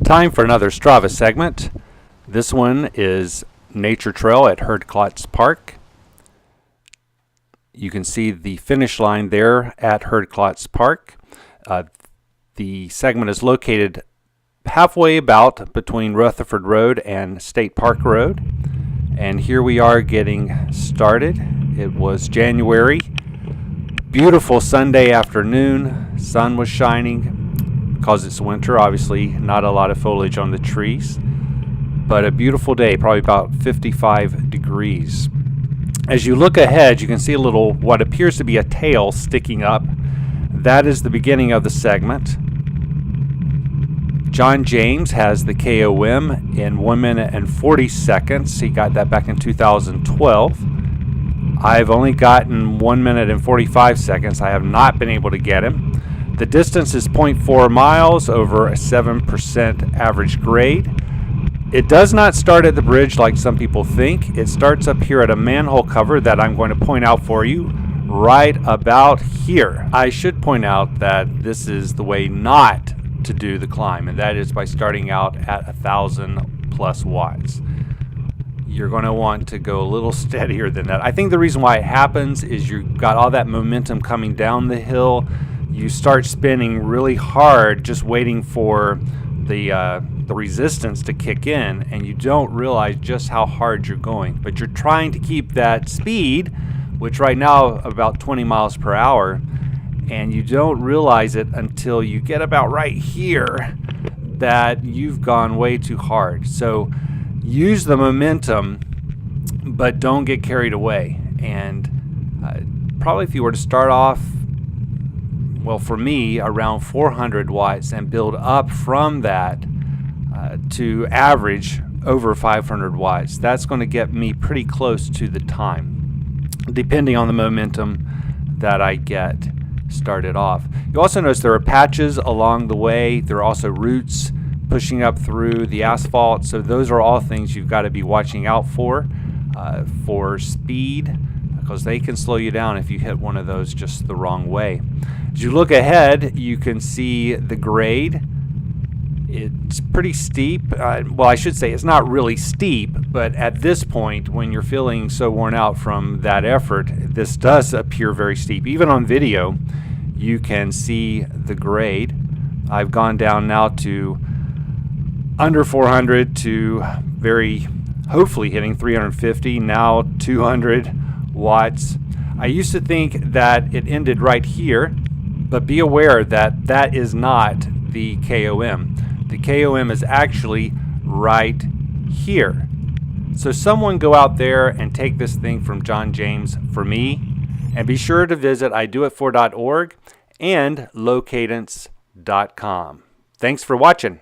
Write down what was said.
Time for another Strava segment. This one is Nature Trail at Herdklotz Park. You can see the finish line there at Herdklotz Park. The segment is located halfway about between Rutherford Road and State Park Road. And here we are getting started. It was January. Beautiful Sunday afternoon. Sun was shining. Because it's winter, obviously not a lot of foliage on the trees. But a beautiful day, probably about 55 degrees. As you look ahead, you can see a little, what appears to be a tail sticking up. That is the beginning of the segment. John James has the KOM in 1 minute and 40 seconds. He got that back in 2012. I've only gotten 1 minute and 45 seconds. I have not been able to get him. The distance is 0.4 miles over a 7% average grade. It does not start at the bridge like some people think. It starts up here at a manhole cover that I'm going to point out for you right about here. I should point out that this is the way not to do the climb, and that is by starting out at 1,000 plus watts. You're going to want to go a little steadier than that. I think the reason why it happens is you've got all that momentum coming down the hill. You start spinning really hard just waiting for the resistance to kick in, and you don't realize just how hard you're going. But you're trying to keep that speed, which right now about 20 miles per hour, and you don't realize it until you get about right here that you've gone way too hard. So use the momentum, but don't get carried away. And probably if you were to start off, well, for me, around 400 watts and build up from that to average over 500 watts. That's going to get me pretty close to the time, depending on the momentum that I get started off. You also notice there are patches along the way. There are also roots pushing up through the asphalt. So those are all things you've got to be watching out for speed, because they can slow you down if you hit one of those just the wrong way. As you look ahead, you can see the grade. It's pretty steep. Well, I should say it's not really steep, but at this point, when you're feeling so worn out from that effort, this does appear very steep. Even on video, you can see the grade. I've gone down now to under 400 to very, hopefully hitting 350, now 200 watts. I used to think that it ended right here, but be aware that that is not the KOM. The KOM is actually right here. So someone go out there and take this thing from John James for me, and be sure to visit idoit4.org and lowcadence.com. Thanks for watching.